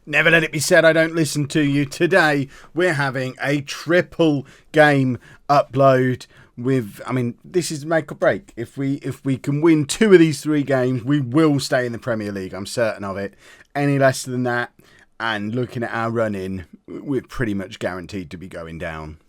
Never let it be said I don't listen to you. Today we're having a triple game upload with, this is make or break. If we can win 2 of these 3 games, we will stay in the Premier League. I'm certain of it. Any less than that, and looking at our run-in, we're pretty much guaranteed to be going down.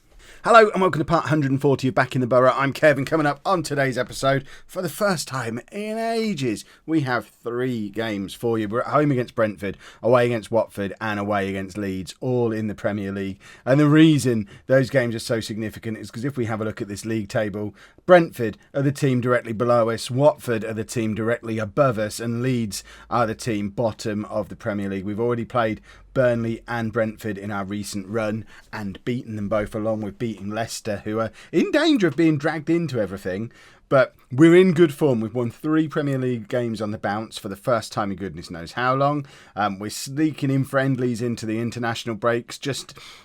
Hello and welcome to part 140 of Backing the Boro. I'm Kevin. Coming up on today's episode, for the first time in ages, we have 3 games for you. We're at home against Brentford, away against Watford and away against Leeds, all in the Premier League. And the reason those games are so significant is because if we have a look at this league table, Brentford are the team directly below us, Watford are the team directly above us, and Leeds are the team bottom of the Premier League. We've already played Burnley and Brentford in our recent run and beaten them both, along with beating Leicester, who are in danger of being dragged into everything. But we're in good form. We've won 3 Premier League games on the bounce for the first time in goodness knows how long. We're sneaking in friendlies into the international breaks.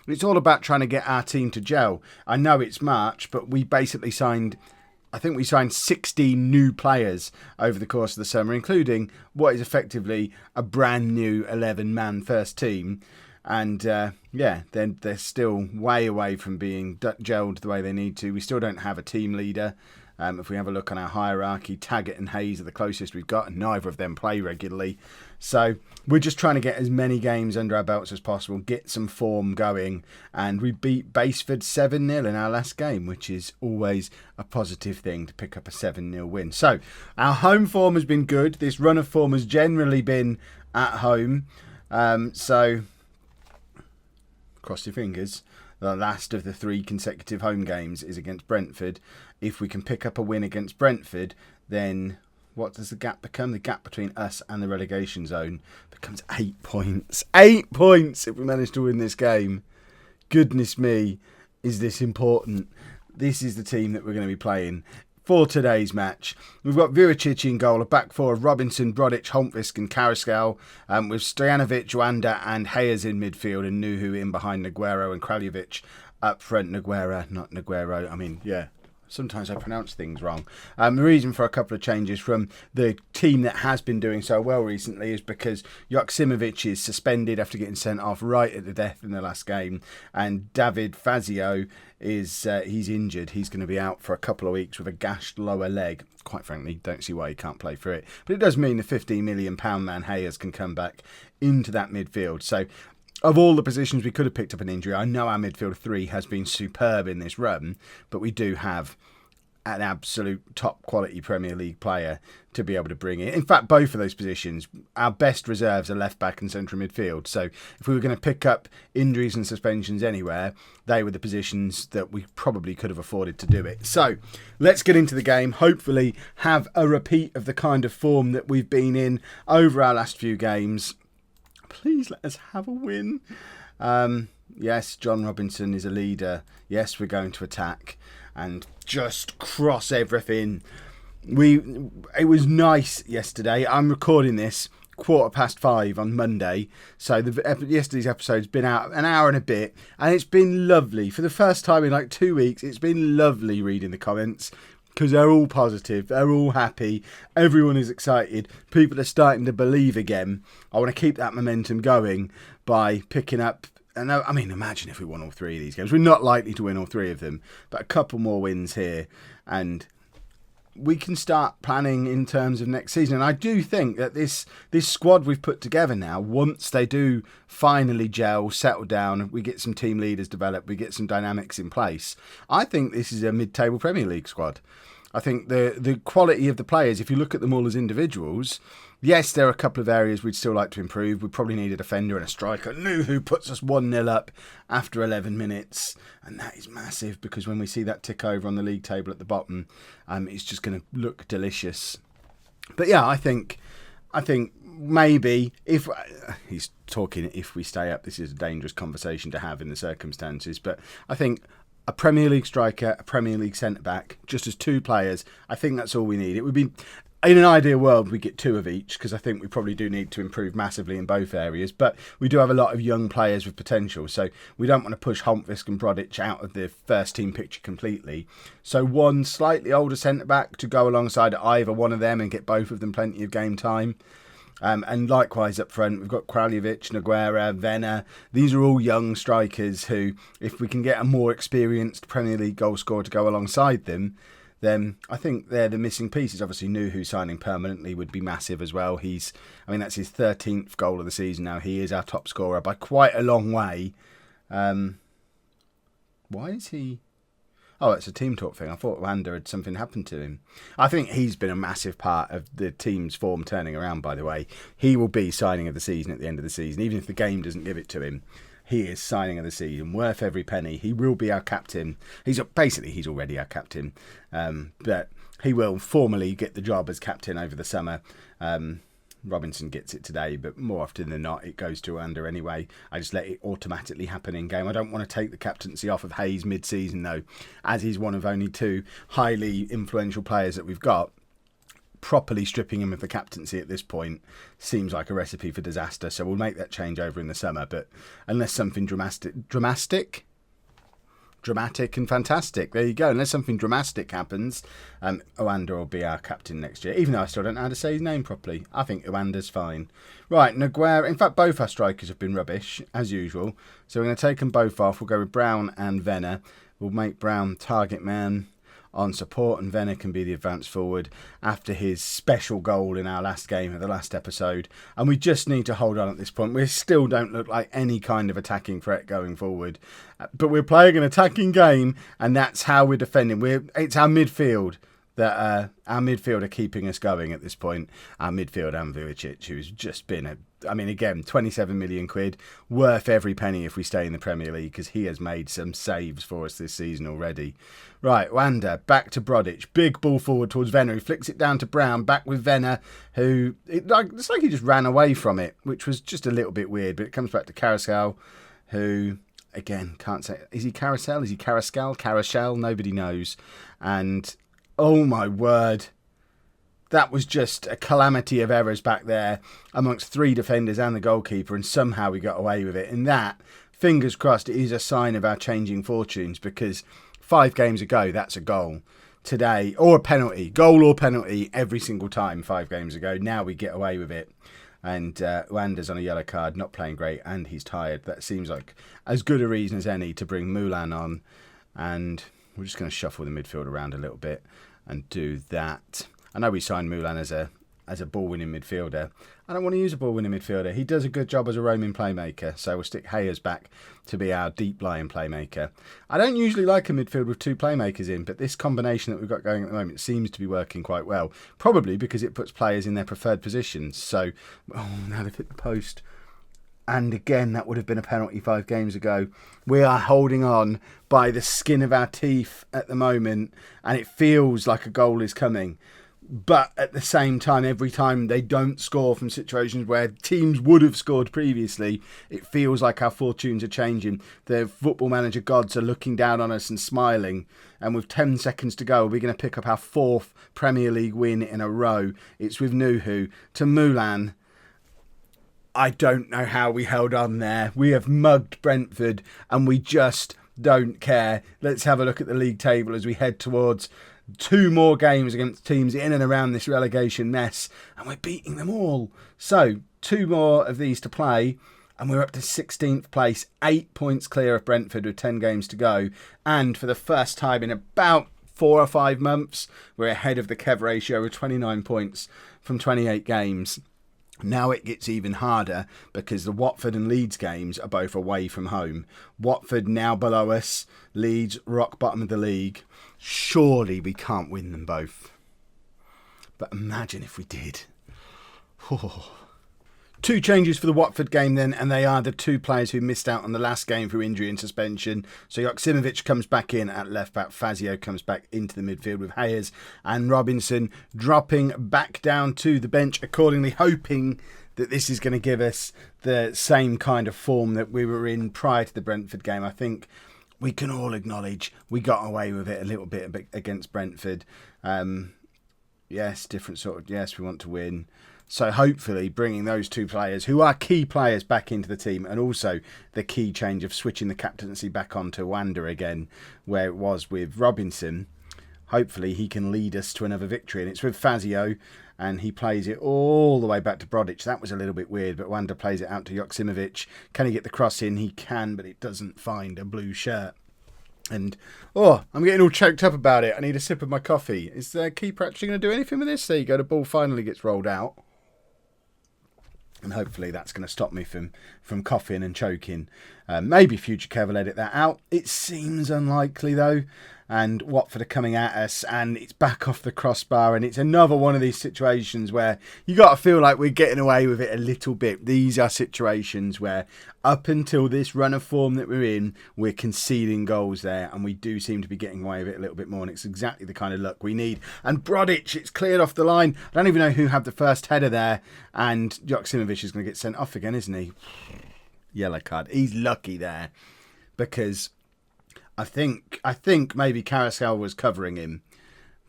It's all about trying to get our team to gel. I know it's March, but we basically signed 16 new players over the course of the summer, including what is effectively a brand new 11-man first team. And then they're still way away from being gelled the way they need to. We still don't have a team leader. If we have a look on our hierarchy, Taggart and Hayes are the closest we've got, and neither of them play regularly. So we're just trying to get as many games under our belts as possible, get some form going, and we beat Brentford 7-0 in our last game, which is always a positive thing to pick up a 7-0 win. So our home form has been good. This run of form has generally been at home. So cross your fingers. The last of the 3 consecutive home games is against Brentford. If we can pick up a win against Brentford, then what does the gap become? The gap between us and the relegation zone becomes 8 points. 8 points if we manage to win this game. Goodness me, is this important? This is the team that we're going to be playing for today's match. We've got Vujicic in goal, a back 4 of Robinson, Brodic, Holmqvist and Carrascal, with Stojanovic, Wanda and Hayes in midfield, and Nuhu in behind Naguero and Kraljevic up front. Naguera, not Naguero. Sometimes I pronounce things wrong. The reason for a couple of changes from the team that has been doing so well recently is because Joksimovic is suspended after getting sent off right at the death in the last game, and David Fazio is he's injured. He's going to be out for a couple of weeks with a gashed lower leg. Quite frankly, don't see why he can't play for it. But it does mean the £15 million man Hayes can come back into that midfield. So of all the positions we could have picked up an injury, I know our midfield 3 has been superb in this run, but we do have an absolute top quality Premier League player to be able to bring in. In fact, both of those positions, our best reserves are left back and central midfield. So if we were going to pick up injuries and suspensions anywhere, they were the positions that we probably could have afforded to do it. So let's get into the game. Hopefully have a repeat of the kind of form that we've been in over our last few games. Please let us have a win. Yes, John Robinson is a leader. Yes, we're going to attack and just cross everything. It was nice yesterday. I'm recording this 5:15 on Monday, so yesterday's episode's been out an hour and a bit, and it's been lovely. For the first time in like 2 weeks, it's been lovely reading the comments, because they're all positive, they're all happy, everyone is excited, people are starting to believe again. I want to keep that momentum going by picking up, and imagine if we won all 3 of these games. We're not likely to win all 3 of them, but a couple more wins here, and we can start planning in terms of next season. And I do think that this squad we've put together now, once they do finally gel, settle down, we get some team leaders developed, we get some dynamics in place, I think this is a mid-table Premier League squad. I think the quality of the players, if you look at them all as individuals, yes, there are a couple of areas we'd still like to improve. We probably need a defender and a striker. Nuhu puts us 1-0 up after 11 minutes. And that is massive, because when we see that tick over on the league table at the bottom, it's just going to look delicious. But yeah, I think maybe if he's talking, if we stay up, this is a dangerous conversation to have in the circumstances. But I think a Premier League striker, a Premier League centre-back, just as 2 players, I think that's all we need. It would be, in an ideal world, we get 2 of each, because I think we probably do need to improve massively in both areas. But we do have a lot of young players with potential, so we don't want to push Holmqvist and Brodic out of the first team picture completely. So 1 slightly older centre-back to go alongside either one of them and get both of them plenty of game time. And likewise up front, we've got Kraljevic, Nogueira, Venner. These are all young strikers who, if we can get a more experienced Premier League goal scorer to go alongside them, then I think they're the missing pieces. Obviously, Nuhu signing permanently would be massive as well. That's his 13th goal of the season now. He is our top scorer by quite a long way. Why is he... Oh, it's a team talk thing. I thought Wander had something happened to him. I think he's been a massive part of the team's form turning around, by the way. He will be signing of the season at the end of the season. Even if the game doesn't give it to him, he is signing of the season. Worth every penny. He will be our captain. He's already our captain. But he will formally get the job as captain over the summer. Robinson gets it today, but more often than not, it goes to Wander anyway. I just let it automatically happen in game. I don't want to take the captaincy off of Hayes mid-season, though, as he's one of only two highly influential players that we've got. Properly stripping him of the captaincy at this point seems like a recipe for disaster, so we'll make that change over in the summer. But unless something dramatic and fantastic. There you go. Unless something dramatic happens, Oanda will be our captain next year. Even though I still don't know how to say his name properly. I think Oanda's fine. Right, Nogueira. In fact, both our strikers have been rubbish, as usual. So we're going to take them both off. We'll go with Brown and Venner. We'll make Brown target man on support, and Venner can be the advance forward after his special goal in our last game of the last episode. And we just need to hold on at this point. We still don't look like any kind of attacking threat going forward, but we're playing an attacking game, and that's how we're defending. It's our midfield that our midfield are keeping us going at this point. Our midfield and Vujicic, who's just been again, 27 million quid, worth every penny if we stay in the Premier League, because he has made some saves for us this season already. Right, Wander, back to Brodic, big ball forward towards Venner, who flicks it down to Brown, back with Venner, who, it's like he just ran away from it, which was just a little bit weird, but it comes back to Carousel, who, again, can't say, is he Carousel, is he Carousel, nobody knows, and, oh my word, that was just a calamity of errors back there amongst three defenders and the goalkeeper, and somehow we got away with it. And that, fingers crossed, is a sign of our changing fortunes, because 5 games ago, that's a goal. Today, or a penalty, goal or penalty every single time 5 games ago. Now we get away with it. And Wander's on a yellow card, not playing great, and he's tired. That seems like as good a reason as any to bring Mulan on. And we're just going to shuffle the midfield around a little bit and do that. I know we signed Mulan as a ball-winning midfielder. I don't want to use a ball-winning midfielder. He does a good job as a roaming playmaker, so we'll stick Hayes back to be our deep-lying playmaker. I don't usually like a midfield with 2 playmakers in, but this combination that we've got going at the moment seems to be working quite well, probably because it puts players in their preferred positions. So, now they've hit the post. And again, that would have been a penalty 5 games ago. We are holding on by the skin of our teeth at the moment, and it feels like a goal is coming. But at the same time, every time they don't score from situations where teams would have scored previously, it feels like our fortunes are changing. The football manager gods are looking down on us and smiling. And with 10 seconds to go, we're going to pick up our 4th Premier League win in a row. It's with Nuhu to Mulan. I don't know how we held on there. We have mugged Brentford and we just don't care. Let's have a look at the league table as we head towards 2 more games against teams in and around this relegation mess, and we're beating them all. So 2 more of these to play, and we're up to 16th place, 8 points clear of Brentford with 10 games to go. And for the first time in about 4 or 5 months, we're ahead of the Kev ratio with 29 points from 28 games. Now it gets even harder because the Watford and Leeds games are both away from home. Watford now below us, Leeds rock bottom of the league. Surely we can't win them both. But imagine if we did. 2 changes for the Watford game then, and they are the 2 players who missed out on the last game through injury and suspension. So Joksimovic comes back in at left back, Fazio comes back into the midfield with Hayes, and Robinson dropping back down to the bench accordingly, hoping that this is going to give us the same kind of form that we were in prior to the Brentford game. I think we can all acknowledge we got away with it a little bit against Brentford. Yes, we want to win. So hopefully bringing those 2 players, who are key players, back into the team, and also the key change of switching the captaincy back on to Wander again, where it was with Robinson. Hopefully he can lead us to another victory. And it's with Fazio and he plays it all the way back to Brodic. That was a little bit weird, but Wanda plays it out to Joksimovic. Can he get the cross in? He can, but it doesn't find a blue shirt. And, I'm getting all choked up about it. I need a sip of my coffee. Is the keeper actually going to do anything with this? There you go, the ball finally gets rolled out. And hopefully that's going to stop me from coughing and choking. Maybe future Kev will edit that out. It seems unlikely, though. And Watford are coming at us, and it's back off the crossbar, and it's another one of these situations where you got to feel like we're getting away with it a little bit. These are situations where up until this run of form that we're in, we're conceding goals there, and we do seem to be getting away with it a little bit more, and it's exactly the kind of luck we need. And Brodic, it's cleared off the line. I don't even know who had the first header there, and Joksimovic is going to get sent off again, isn't he? Yellow card. He's lucky there, because I think maybe Carousel was covering him,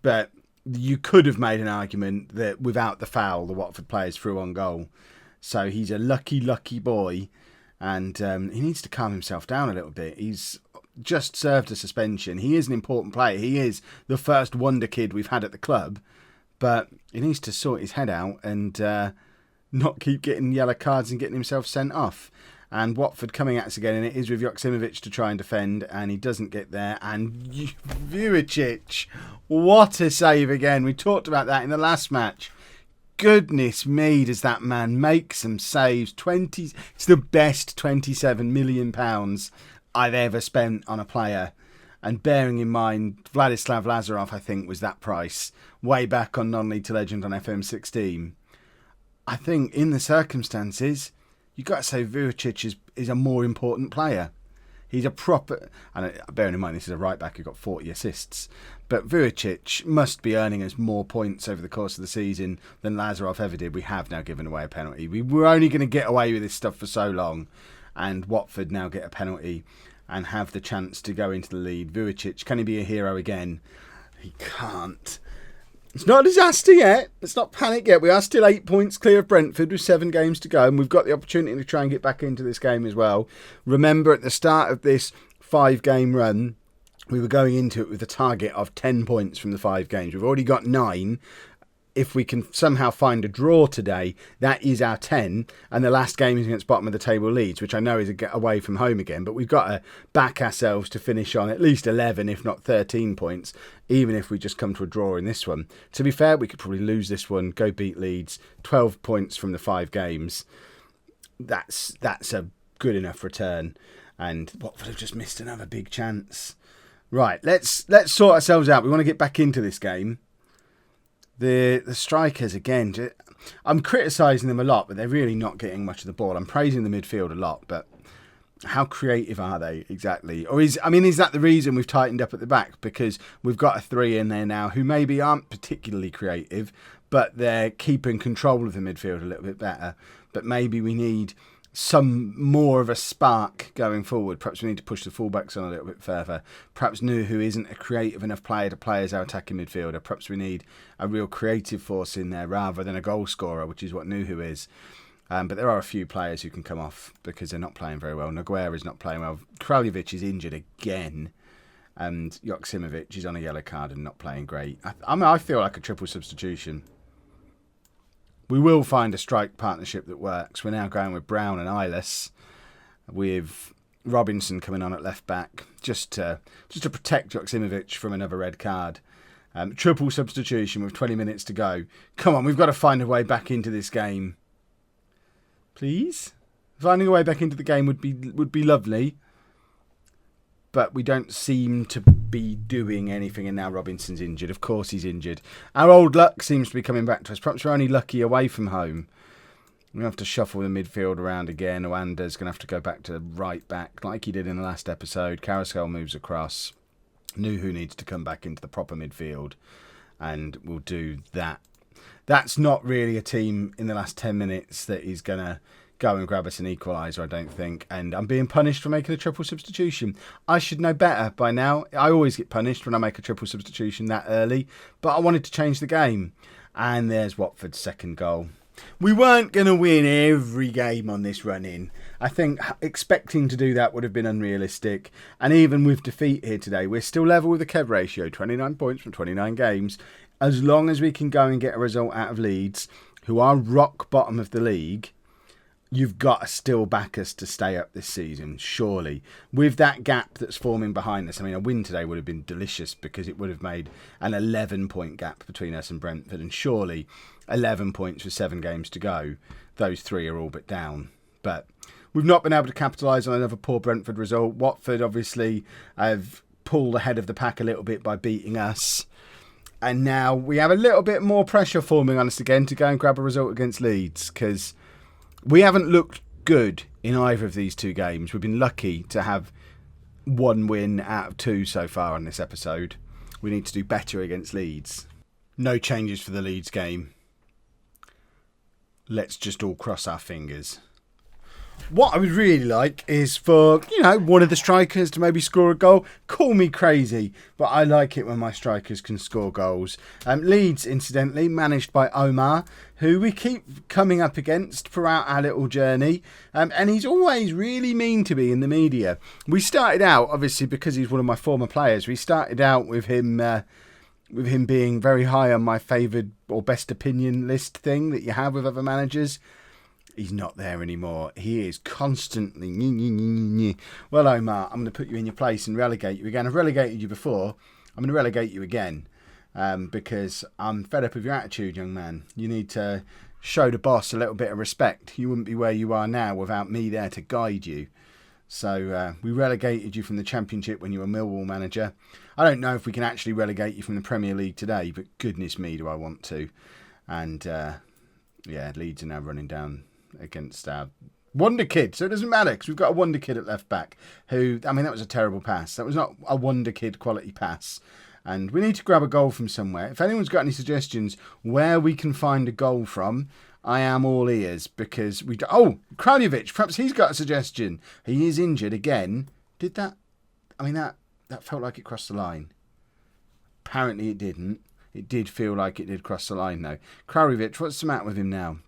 but you could have made an argument that without the foul, the Watford players threw on goal. So he's a lucky boy, and he needs to calm himself down a little bit. He's just served a suspension. He is an important player. He is the first wonder kid we've had at the club, but he needs to sort his head out and not keep getting yellow cards and getting himself sent off. And Watford coming at us again, and it is with Joksimovic to try and defend, and he doesn't get there. And Vujicic, what a save again. We talked about that in the last match. Goodness me, does that man make some saves. It's the best £27 million I've ever spent on a player. And bearing in mind, Vladislav Lazarov, I think, was that price way back on Non-League to Legend on FM18. I think in the circumstances, you've got to say Vujicic is a more important player. He's a proper... And bearing in mind this is a right-back who got 40 assists. But Vujicic must be earning us more points over the course of the season than Lazarov ever did. We have now given away a penalty. We were only going to get away with this stuff for so long. And Watford now get a penalty and have the chance to go into the lead. Vujicic, can he be a hero again? He can't. It's not a disaster yet. Let's not panic yet. We are still 8 points clear of Brentford with 7 games to go, and we've got the opportunity to try and get back into this game as well. Remember, at the start of this 5-game run, we were going into it with a target of 10 points from the 5 games. We've already got 9. If we can somehow find a draw today, that is our 10. And the last game is against bottom of the table Leeds, which I know is a get away from home again. But we've got to back ourselves to finish on at least 11, if not 13 points, even if we just come to a draw in this one. To be fair, we could probably lose this one, go beat Leeds, 12 points from the 5 games. That's a good enough return. And Watford have just missed another big chance. Right, let's sort ourselves out. We want to get back into this game. The strikers, again, I'm criticising them a lot, but they're really not getting much of the ball. I'm praising the midfield a lot, but how creative are they exactly? Or is that the reason we've tightened up at the back? Because we've got a 3 in there now who maybe aren't particularly creative, but they're keeping control of the midfield a little bit better. But maybe we need some more of a spark going forward. Perhaps we need to push the fullbacks on a little bit further. Perhaps Nuhu isn't a creative enough player to play as our attacking midfielder. Perhaps we need a real creative force in there rather than a goal scorer, which is what Nuhu is. But there are a few players who can come off because they're not playing very well. Nogueira is not playing well. Kraljevic is injured again. And Joksimovic is on a yellow card and not playing great. I feel like a triple substitution. We will find a strike partnership that works. We're now going with Brown and Eyeless, with Robinson coming on at left back, just to protect Joksimovic from another red card. Triple substitution with 20 minutes to go. Come on, we've got to find a way back into this game. Please? Finding a way back into the game would be lovely. But we don't seem to be doing anything, and now Robinson's injured. Of course he's injured. Our old luck seems to be coming back to us. Perhaps we're only lucky away from home. We're going to have to shuffle the midfield around again. Oanda's going to have to go back to right back like he did in the last episode. Carousel moves across. Nuhu needs to come back into the proper midfield, and we'll do that. That's not really a team in the last 10 minutes that is going to go and grab us an equaliser, I don't think. And I'm being punished for making a triple substitution. I should know better by now. I always get punished when I make a triple substitution that early. But I wanted to change the game. And there's Watford's second goal. We weren't going to win every game on this run-in. I think expecting to do that would have been unrealistic. And even with defeat here today, we're still level with the Kev ratio. 29 points from 29 games. as long as we can go and get a result out of Leeds, who are rock bottom of the league, you've got to still back us to stay up this season, surely. With that gap that's forming behind us, I mean, a win today would have been delicious because it would have made an 11-point gap between us and Brentford, and surely 11 points with 7 games to go. Those 3 are all but down. But we've not been able to capitalise on another poor Brentford result. Watford obviously have pulled ahead of the pack a little bit by beating us. And now we have a little bit more pressure forming on us again to go and grab a result against Leeds, because we haven't looked good in either of these 2 games. We've been lucky to have 1 win out of 2 so far on this episode. We need to do better against Leeds. No changes for the Leeds game. Let's just all cross our fingers. What I would really like is for, one of the strikers to maybe score a goal. Call me crazy, but I like it when my strikers can score goals. Leeds, incidentally, managed by Omar, who we keep coming up against throughout our little journey. And he's always really mean to me in the media. We started out, obviously, because he's one of my former players, we started out with him being very high on my favoured or best opinion list thing that you have with other managers. He's not there anymore. He is constantly... Well, Omar, I'm going to put you in your place and relegate you again. I've relegated you before. I'm going to relegate you again because I'm fed up with your attitude, young man. You need to show the boss a little bit of respect. You wouldn't be where you are now without me there to guide you. So we relegated you from the Championship when you were Millwall manager. I don't know if we can actually relegate you from the Premier League today, but goodness me, do I want to. And, Leeds are now running down against our wonder kid, so it doesn't matter because we've got a wonder kid at left back who, that was a terrible pass. That was not a wonder kid quality pass, and we need to grab a goal from somewhere. If anyone's got any suggestions where we can find a goal from, I am all ears, because Kraljevic, perhaps he's got a suggestion. He is injured again. Did that felt like it crossed the line. Apparently it didn't. It did feel like it did cross the line though. Kraljevic, what's the matter with him now?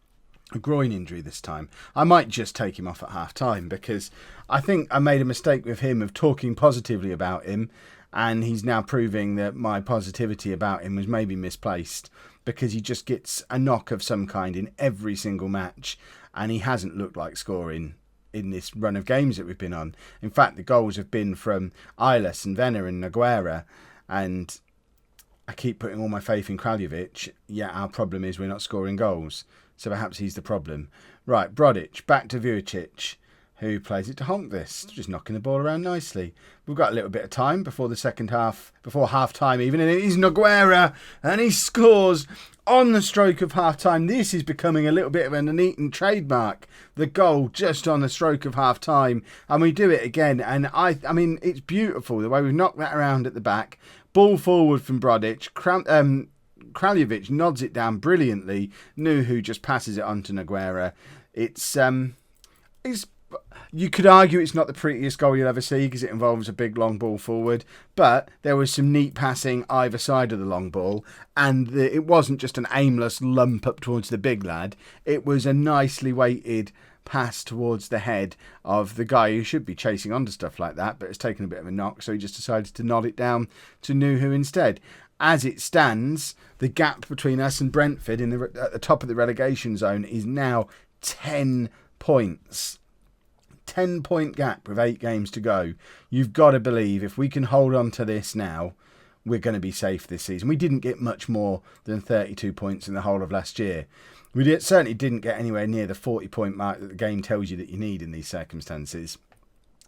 A groin injury this time. I might just take him off at half time because I think I made a mistake with him of talking positively about him, and he's now proving that my positivity about him was maybe misplaced because he just gets a knock of some kind in every single match, and he hasn't looked like scoring in this run of games that we've been on. In fact, the goals have been from Ilas and Venner and Naguera, and I keep putting all my faith in Kraljevic, yet our problem is we're not scoring goals. So perhaps he's the problem. Right, Brodic, back to Vujicic, who plays it to Honkvist, just knocking the ball around nicely. We've got a little bit of time before the second half, before half-time even, and it is Naguera, and he scores on the stroke of half-time. This is becoming a little bit of a Nuneaton trademark, the goal just on the stroke of half-time, and we do it again, and it's beautiful, the way we've knocked that around at the back. Ball forward from Brodic, Kraljevic nods it down brilliantly. Nuhu just passes it on to Naguera. It's you could argue it's not the prettiest goal you'll ever see because it involves a big long ball forward, but there was some neat passing either side of the long ball, and it wasn't just an aimless lump up towards the big lad. It was a nicely weighted pass towards the head of the guy who should be chasing onto stuff like that, but has taken a bit of a knock, so he just decided to nod it down to Nuhu instead. As it stands, the gap between us and Brentford at the top of the relegation zone is now 10 points. 10-point gap with 8 games to go. You've got to believe if we can hold on to this now, we're going to be safe this season. We didn't get much more than 32 points in the whole of last year. We certainly didn't get anywhere near the 40-point mark that the game tells you that you need in these circumstances.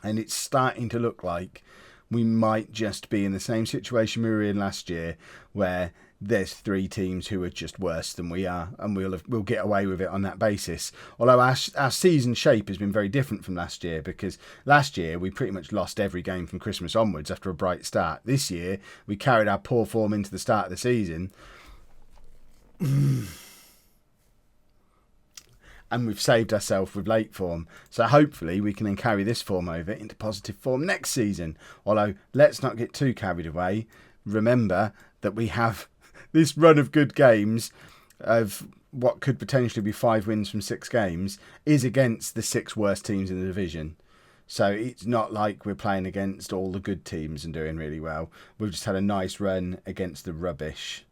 And it's starting to look like we might just be in the same situation we were in last year, where there's 3 teams who are just worse than we are, and we'll get away with it on that basis. Although our season shape has been very different from last year, because last year we pretty much lost every game from Christmas onwards after a bright start. This year we carried our poor form into the start of the season. And we've saved ourselves with late form. So hopefully we can then carry this form over into positive form next season. Although, let's not get too carried away. Remember that we have this run of good games of what could potentially be 5 wins from 6 games is against the 6 worst teams in the division. So it's not like we're playing against all the good teams and doing really well. We've just had a nice run against the rubbish.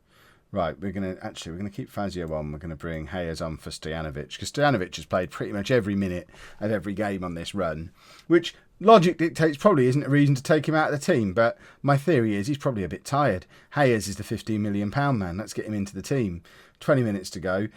Right, we're gonna keep Fazio on. We're gonna bring Hayes on for Stojanovic, because Stojanovic has played pretty much every minute of every game on this run, which logic dictates probably isn't a reason to take him out of the team. But my theory is he's probably a bit tired. Hayes is the £15 million man. Let's get him into the team. 20 minutes to go.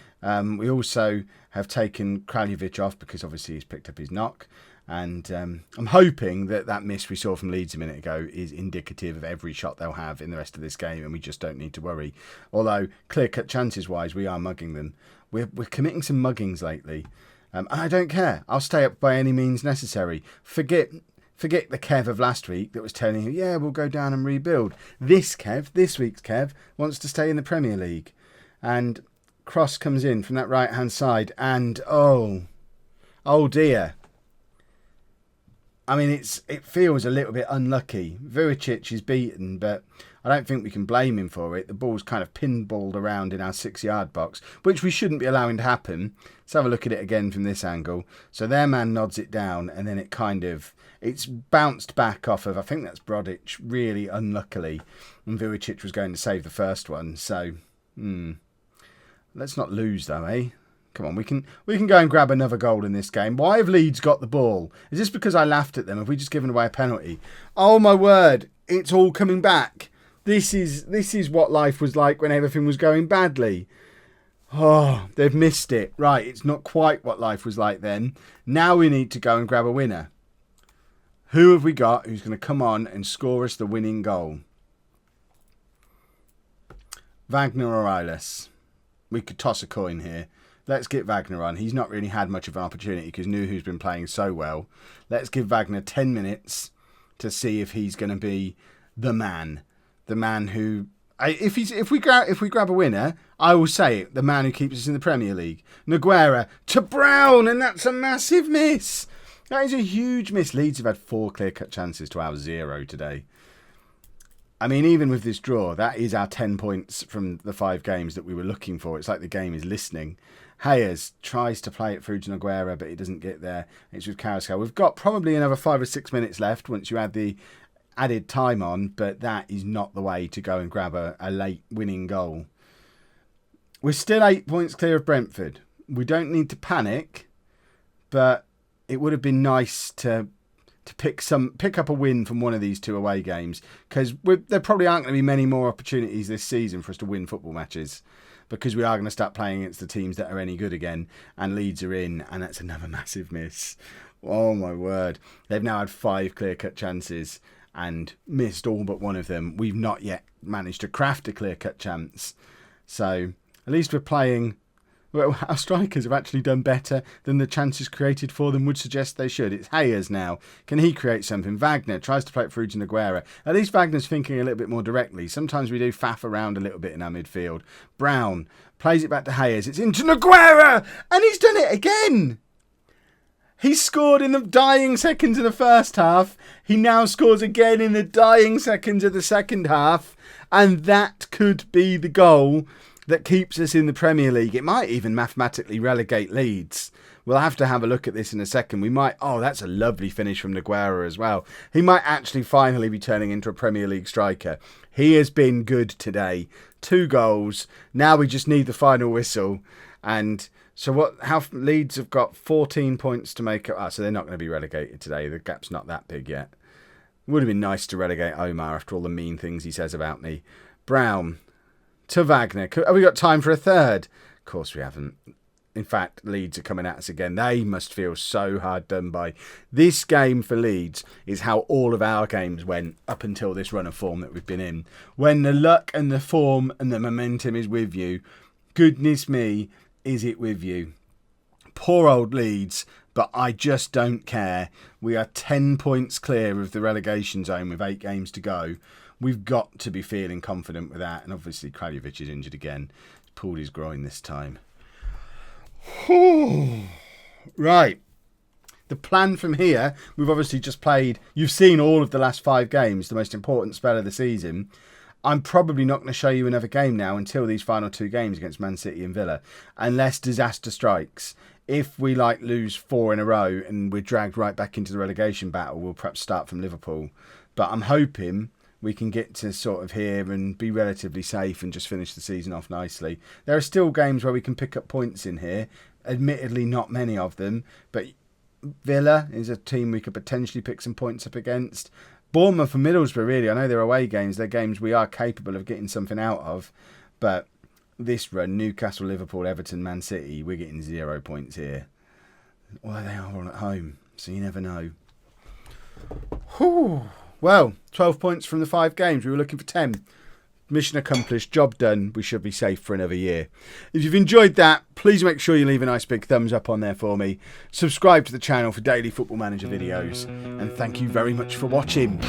We also have taken Kraljevic off because obviously he's picked up his knock. And I'm hoping that miss we saw from Leeds a minute ago is indicative of every shot they'll have in the rest of this game, and we just don't need to worry. Although, clear-cut chances-wise, we are mugging them. We're committing some muggings lately. And I don't care. I'll stay up by any means necessary. Forget the Kev of last week that was telling you, yeah, we'll go down and rebuild. This week's Kev, wants to stay in the Premier League. And cross comes in from that right-hand side, and oh dear. I mean, it feels a little bit unlucky. Vujicic is beaten, but I don't think we can blame him for it. The ball's kind of pinballed around in our 6-yard box, which we shouldn't be allowing to happen. Let's have a look at it again from this angle. So their man nods it down, and then it's bounced back off of, I think that's Brodic, really unluckily. And Vujicic was going to save the first one. So, let's not lose though, eh? Come on, we can go and grab another goal in this game. Why have Leeds got the ball? Is this because I laughed at them? Have we just given away a penalty? Oh my word, it's all coming back. This is what life was like when everything was going badly. Oh, they've missed it. Right, it's not quite what life was like then. Now we need to go and grab a winner. Who have we got who's going to come on and score us the winning goal? Wagner or Eilis? We could toss a coin here. Let's get Wagner on. He's not really had much of an opportunity because Nuhu's been playing so well. Let's give Wagner 10 minutes to see if he's going to be the man. The man who... If we grab a winner, I will say it. The man who keeps us in the Premier League. Nogueira to Brown, and that's a massive miss. That is a huge miss. Leeds have had 4 clear-cut chances to our 0 today. I mean, even with this draw, that is our 10 points from the 5 games that we were looking for. It's like the game is listening. Hayes tries to play it through to Nogueira, but he doesn't get there. It's with Carrasco. We've got probably another 5 or 6 minutes left once you add the added time on, but that is not the way to go and grab a late winning goal. We're still 8 points clear of Brentford. We don't need to panic, but it would have been nice to pick up a win from one of these 2 away games, because there probably aren't going to be many more opportunities this season for us to win football matches, because we are going to start playing against the teams that are any good again, and Leeds are in, and that's another massive miss. Oh my word. They've now had 5 clear-cut chances and missed all but one of them. We've not yet managed to craft a clear-cut chance. So at least we're playing... Well, our strikers have actually done better than the chances created for them would suggest they should. It's Hayes now. Can he create something? Wagner tries to play it through to Nogueira. At least Wagner's thinking a little bit more directly. Sometimes we do faff around a little bit in our midfield. Brown plays it back to Hayes. It's into Nogueira! And he's done it again! He scored in the dying seconds of the first half. He now scores again in the dying seconds of the second half. And that could be the goal that keeps us in the Premier League. It might even mathematically relegate Leeds. We'll have to have a look at this in a second. That's a lovely finish from Nogueira as well. He might actually finally be turning into a Premier League striker. He has been good today. 2 goals. Now we just need the final whistle. And so Leeds have got 14 points to make up. So they're not going to be relegated today. The gap's not that big yet. It would have been nice to relegate Omar after all the mean things he says about me. Brown to Wagner. Have we got time for a third? Of course we haven't. In fact, Leeds are coming at us again. They must feel so hard done by. This game for Leeds is how all of our games went up until this run of form that we've been in. When the luck and the form and the momentum is with you, goodness me, is it with you. Poor old Leeds, but I just don't care. We are 10 points clear of the relegation zone with 8 games to go. We've got to be feeling confident with that. And obviously, Kraljevic is injured again. He's pulled his groin this time. Right. The plan from here, we've obviously just played... You've seen all of the last 5 games, the most important spell of the season. I'm probably not going to show you another game now until these final 2 games against Man City and Villa. Unless disaster strikes. If we lose 4 in a row and we're dragged right back into the relegation battle, we'll perhaps start from Liverpool. But I'm hoping... we can get to sort of here and be relatively safe and just finish the season off nicely. There are still games where we can pick up points in here. Admittedly, not many of them, but Villa is a team we could potentially pick some points up against. Bournemouth and Middlesbrough, really, I know they're away games. They're games we are capable of getting something out of. But this run, Newcastle, Liverpool, Everton, Man City, we're getting 0 points here. Well, they are all at home, so you never know. Whew. Well, 12 points from the 5 games. We were looking for 10. Mission accomplished, job done. We should be safe for another year. If you've enjoyed that, please make sure you leave a nice big thumbs up on there for me. Subscribe to the channel for daily Football Manager videos. And thank you very much for watching.